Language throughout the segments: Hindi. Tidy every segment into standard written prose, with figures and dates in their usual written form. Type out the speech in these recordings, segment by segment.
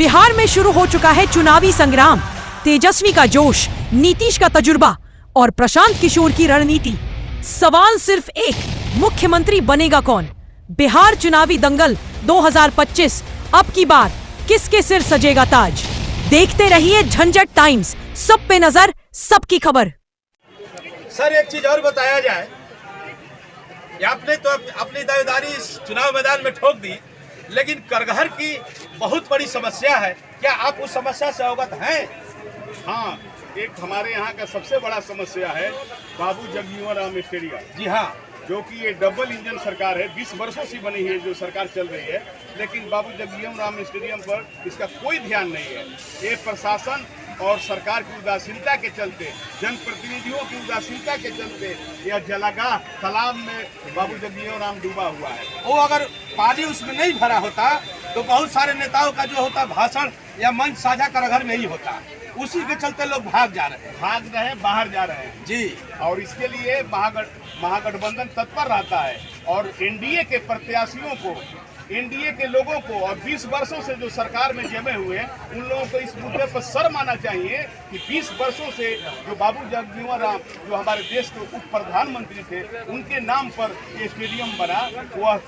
बिहार में शुरू हो चुका है चुनावी संग्राम। तेजस्वी का जोश, नीतीश का तजुर्बा और प्रशांत किशोर की रणनीति। सवाल सिर्फ एक, मुख्यमंत्री बनेगा कौन? बिहार चुनावी दंगल 2025, अब की बार किसके सिर सजेगा ताज? देखते रहिए झंझट टाइम्स, सब पे नजर, सबकी खबर। सर एक चीज और बताया जाए, आपने तो अपनी दावेदारी इस चुनाव मैदान में ठोक दी, लेकिन करगहर की बहुत बड़ी समस्या है। क्या आप उस समस्या से अवगत हैं? हाँ, एक हमारे यहाँ का सबसे बड़ा समस्या है बाबू जगजीवन राम स्टेडियम। जी हाँ, जो कि ये डबल इंजन सरकार है, 20 वर्षों से बनी है जो सरकार चल रही है, लेकिन बाबू जगजीवन राम स्टेडियम पर इसका कोई ध्यान नहीं है। ये प्रशासन और सरकार की उदासीनता के चलते, जनप्रतिनिधियों की उदासीनता के चलते यह जलागाह तालाब में बाबू जगजीवन राम डूबा हुआ है। वो अगर पानी उसमें नहीं भरा होता तो बहुत सारे नेताओं का जो होता भाषण या मंच साझा करगहर में ही होता। उसी के चलते लोग भाग रहे हैं, बाहर जा रहे हैं जी। और इसके लिए महागठबंधन तत्पर रहता है और एनडीए के प्रत्याशियों को, एनडीए के लोगों को और 20 वर्षों से जो सरकार में जमे हुए हैं उन लोगों को इस मुद्दे पर शर्म आना चाहिए कि 20 वर्षों से जो बाबू जगजीवन राम, जो हमारे देश के उप प्रधानमंत्री थे, उनके नाम पर ये स्टेडियम बना, वह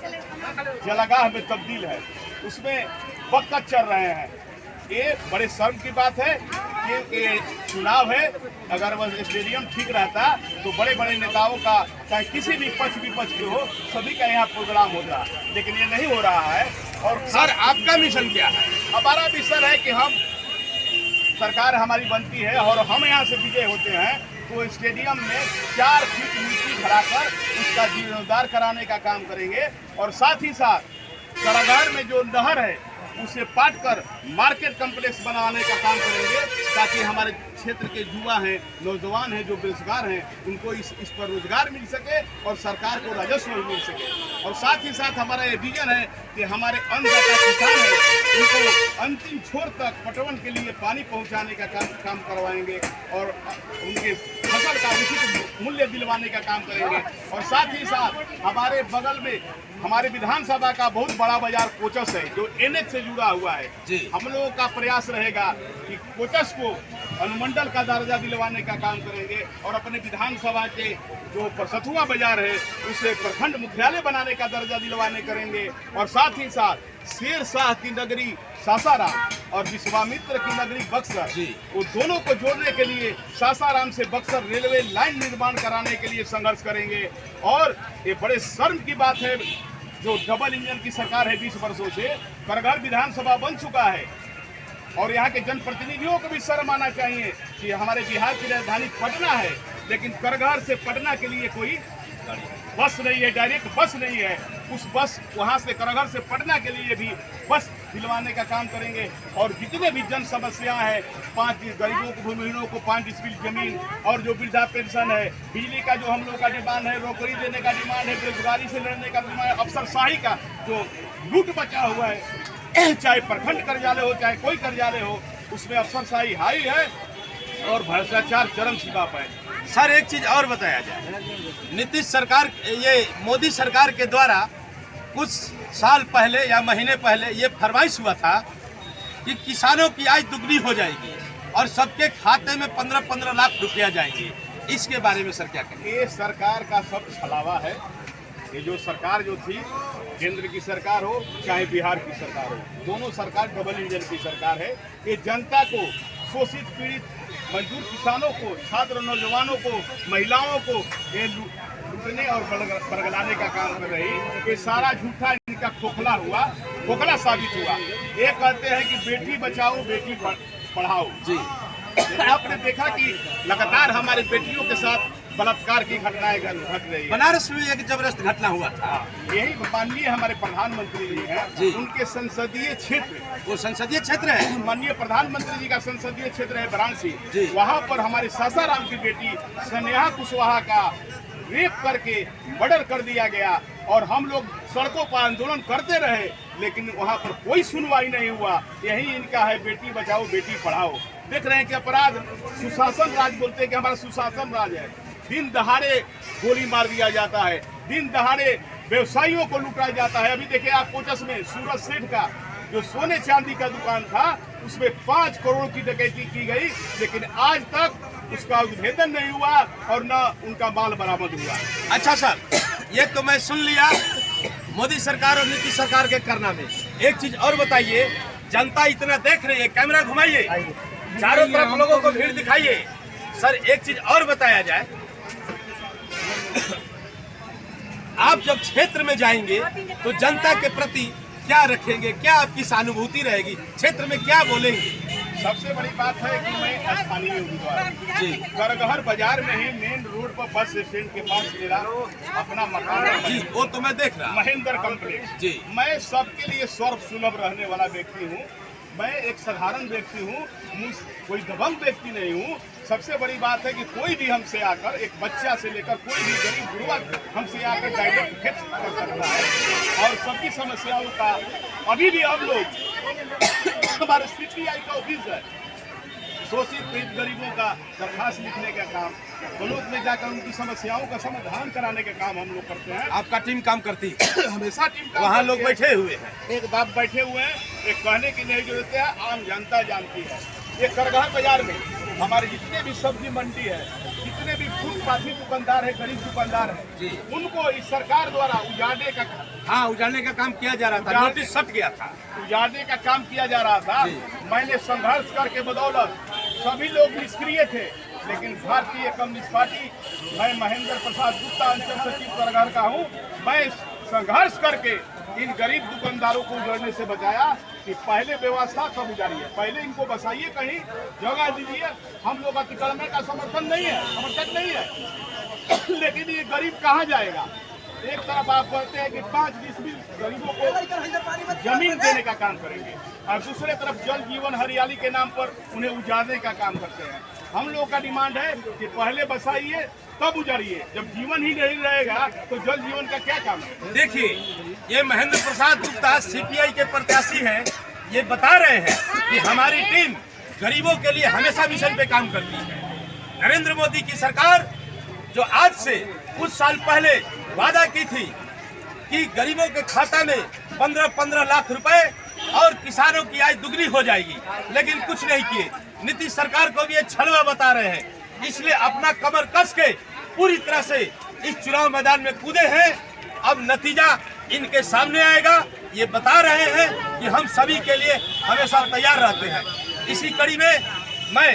जलागाह में तब्दील है, उसमें बकत चल रहे हैं। ये बड़े शर्म की बात है कि ये चुनाव है। अगर वह स्टेडियम ठीक रहता तो बड़े बड़े नेताओं का, चाहे किसी भी पक्ष विपक्ष के हो, सभी का यहाँ प्रोग्राम होता, लेकिन ये नहीं हो रहा है। और सर आपका मिशन क्या है? हमारा मिशन है कि हम, सरकार हमारी बनती है और हम यहाँ से विजय होते हैं तो स्टेडियम में 4 फीट मिट्टी भराकर उसका जीर्णोद्धार कराने का काम करेंगे और साथ ही साथ करागार में जो नहर है उसे पाट कर मार्केट कम्प्लेक्स बनाने का काम करेंगे, ताकि हमारे क्षेत्र के युवा हैं, नौजवान हैं, जो बेरोजगार हैं, उनको इस पर रोजगार मिल सके और सरकार को राजस्व मिल सके। और साथ ही साथ हमारा ये विजन है कि हमारे अन्नदाता किसान हैं, उनको अंतिम छोर तक पटवन के लिए पानी पहुंचाने का काम करवाएंगे और उनके फसल का उचित मूल्य दिलवाने का काम करेंगे। और साथ ही साथ हमारे बगल में हमारे विधानसभा का बहुत बड़ा बाजार कोचस है जो एनएच से जुड़ा हुआ है जी। हम लोगों का प्रयास रहेगा कि कोचस को अनुमंडल का दर्जा दिलवाने का काम करेंगे और अपने विधानसभा के जो सथुआ बाजार है उसे प्रखंड मुख्यालय बनाने का दर्जा दिलवाने करेंगे। और साथ ही साथ शेर शाह की नगरी सासाराम और विश्वामित्र की नगरी बक्सर, वो दोनों को जोड़ने के लिए सासाराम से बक्सर रेलवे लाइन निर्माण कराने के लिए संघर्ष करेंगे। और ये बड़े शर्म की बात है, जो डबल इंजन की सरकार है 20 वर्षों से, करगहर विधानसभा बन चुका है और यहाँ के जनप्रतिनिधियों को भी शर्म आना चाहिए कि हमारे बिहार की राजधानी पटना है, लेकिन करगहर से पटना के लिए कोई बस नहीं है, डायरेक्ट बस नहीं है। उस बस वहाँ से करगहर से पटना के लिए भी बस दिलवाने का काम करेंगे। और जितने भी जन समस्याएं हैं, 5 गरीबों को, भूमिहीनों को 5 डिसमिल जमीन और जो वृद्धा पेंशन है, बिजली का जो हम लोग का डिमांड है, नौकरी देने का डिमांड है, बेरोजगारी से लड़ने का डिमांड है, अफसरशाही का जो लूट बचा हुआ है, चाहे प्रखंड कार्यालय हो चाहे कोई कार्यालय हो, उसमें अफसरशाही हाई है और भ्रष्टाचार चरम सीमा पर है। सर एक चीज और बताया जाए, नीतीश सरकार, ये मोदी सरकार के द्वारा कुछ साल पहले या महीने पहले ये फरमाइश हुआ था कि किसानों की आय दुगनी हो जाएगी और सबके खाते में 15-15 लाख रुपया जाएंगे। इसके बारे में सर क्या कहेंगे? ये सरकार का सब छलावा है। ये जो सरकार जो थी, केंद्र की सरकार हो चाहे बिहार की सरकार हो, दोनों सरकार डबल इंजन की सरकार है। ये जनता को, शोषित पीड़ित मजदूर किसानों को, छात्र नौजवानों को, महिलाओं को ये लूटने और बरगलाने का काम कर रही। ये सारा झूठा इनका खोखला साबित हुआ। ये कहते हैं कि बेटी बचाओ बेटी पढ़ाओ जी। आपने देखा कि लगातार हमारे बेटियों के साथ बलात्कार की घटनाएं घट रही है। बनारस में एक जबरदस्त घटना हुआ था। यही माननीय हमारे प्रधानमंत्री जी हैं, उनके संसदीय क्षेत्र, वो संसदीय क्षेत्र है, माननीय प्रधानमंत्री जी का संसदीय क्षेत्र है वाराणसी। वहाँ पर हमारे सासाराम की बेटी स्नेहा कुशवाहा का रेप करके मर्डर कर दिया गया और हम लोग सड़कों पर आंदोलन करते रहे, लेकिन वहाँ पर कोई सुनवाई नहीं हुआ। यही इनका है, बेटी बचाओ बेटी पढ़ाओ। देख रहे हैं कि अपराध सुशासन राज बोलते हैं कि हमारा सुशासन राज है। दिन दहाड़े गोली मार दिया जाता है, दिन दहाड़े व्यवसायियों को लूटा जाता है। अभी देखिए आप कोचस में सूरज सेठ का जो सोने चांदी का दुकान था उसमें 5 करोड़ की डकैती की गई, लेकिन आज तक उसका उद्भेदन नहीं हुआ और न उनका माल बरामद हुआ। अच्छा सर, ये तो मैं सुन लिया मोदी सरकार और नीतीश सरकार के करना में। एक चीज और बताइए, जनता इतना देख रही है, कैमरा घुमाइए, चारों तरफ लोगों को भीड़ दिखाइए। सर एक चीज और बताया जाए, आप जब क्षेत्र में जाएंगे तो जनता के प्रति क्या रखेंगे, क्या आपकी सहानुभूति रहेगी, क्षेत्र में क्या बोलेंगे? सबसे बड़ी बात है कि मैं स्थानीय उम्मीदवार जी, करगहर बाजार में ही मेन रोड पर बस स्टैंड के पास मेरा अपना मकान है जी, वो तो मैं देख रहा हूं। महेंद्र कॉम्प्लेक्स जी। मैं सबके लिए सर्व सुलभ रहने वाला व्यक्ति हूँ। मैं एक साधारण व्यक्ति हूँ, कोई दबंग व्यक्ति नहीं हूँ। सबसे बड़ी बात है कि कोई भी हमसे आकर, एक बच्चा से लेकर कोई भी गरीब गुरुआ हमसे आकर डायरेक्ट फेस कर सकता है और सबकी समस्याओं का अभी भी हम लोग हमारे CPI का ऑफिस है, शोषित पीड़ित गरीबों का दरखास्त लिखने का काम, ब्लॉक में जाकर उनकी समस्याओं का समाधान कराने का काम हम लोग करते हैं। आपका टीम काम करती है? हमेशा टीम काम वहाँ करती लोग है। बैठे हुए हैं, एक बात बैठे हुए हैं, एक कहने की नहीं जरूरत है, आम जनता जानती है। ये करगहर बाजार में हमारे जितने भी सब्जी मंडी है, जितने भी फुटपाथी दुकानदार है, गरीब दुकानदार है, उनको इस सरकार द्वारा उजाड़ने का, हाँ उजाड़ने का काम किया जा रहा था, नोटिस सट गया था, उजाड़ने का काम किया जा रहा था। मैंने संघर्ष करके बदौलत, सभी लोग निष्क्रिय थे, लेकिन भारतीय कम्युनिस्ट पार्टी, मैं महेंद्र प्रसाद गुप्ता अंचल सचिव करगहर का हूँ, मैं संघर्ष करके इन गरीब दुकानदारों को उजड़ने से बचाया कि पहले व्यवस्था तब उजाड़िए, पहले इनको बसाइए, कहीं जगह दीजिए। हम लोग अतिक्रमण का समर्थक नहीं है, लेकिन ये गरीब कहाँ जाएगा? एक तरफ आप कहते हैं कि 5-20 गरीबों को जमीन देने का काम करेंगे और दूसरे तरफ जल जीवन हरियाली के नाम पर उन्हें उजाड़ने का काम करते हैं। हम लोगों का डिमांड है कि पहले बसाइए तब उजाड़िए। जब जीवन ही नहीं रहेगा तो जल जीवन का क्या काम है? देखिए, ये महेंद्र प्रसाद गुप्ता CPI के प्रत्याशी हैं, ये बता रहे हैं कि हमारी टीम गरीबों के लिए हमेशा मिशन पे काम करती है। नरेंद्र मोदी की सरकार जो आज से कुछ साल पहले वादा की थी कि गरीबों के खाता में 15-15 लाख रुपए और किसानों की आय दुगनी हो जाएगी, लेकिन कुछ नहीं किए। नीतीश सरकार को भी ये छलवा बता रहे हैं, इसलिए अपना कमर कस के पूरी तरह से इस चुनाव मैदान में कूदे हैं। अब नतीजा इनके सामने आएगा, ये बता रहे हैं कि हम सभी के लिए हमेशा तैयार रहते हैं। इसी कड़ी में मैं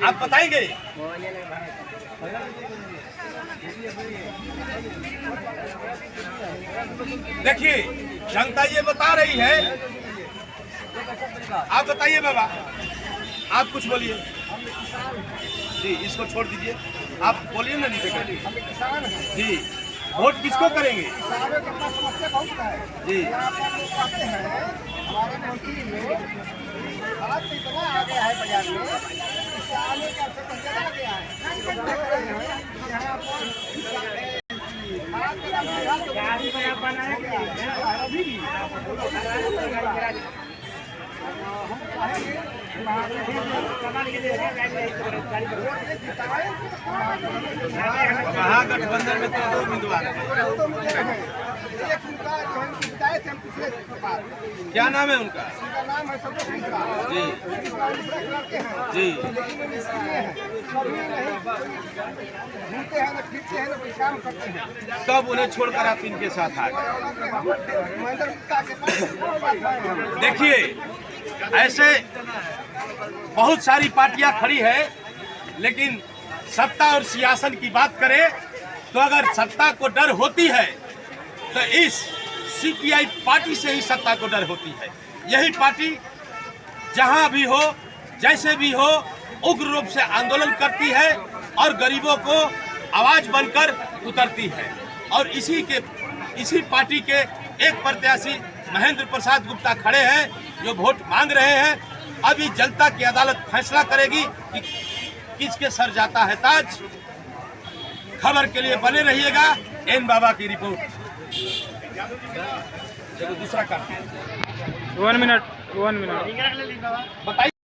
आप बताएंगे, देखिए जनता ये बता रही है, आप बताइए बाबा, आप कुछ बोलिए जी, इसको छोड़ दीजिए, आप बोलिए ना जी। वोट किसको करेंगे जी? महागठबंधन में तो 2 उम्मीदवार हैं। क्या नाम है उनका? जी जी, तब उन्हें छोड़कर आप इनके साथ आ गए। देखिए, ऐसे बहुत सारी पार्टियां खड़ी है, लेकिन सत्ता और सियासत की बात करें तो अगर सत्ता को डर होती है तो इस CPI पार्टी से ही सत्ता को डर होती है। यही पार्टी जहां भी हो, जैसे भी हो, उग्र रूप से आंदोलन करती है और गरीबों को आवाज बनकर उतरती है। और इसी पार्टी के एक प्रत्याशी महेंद्र प्रसाद गुप्ता खड़े हैं जो वोट मांग रहे हैं। अभी जनता की अदालत फैसला करेगी कि किसके सर जाता है ताज। खबर के लिए बने रहिएगा। एन बाबा की रिपोर्ट। दूसरा काम 1 मिनट बताइए।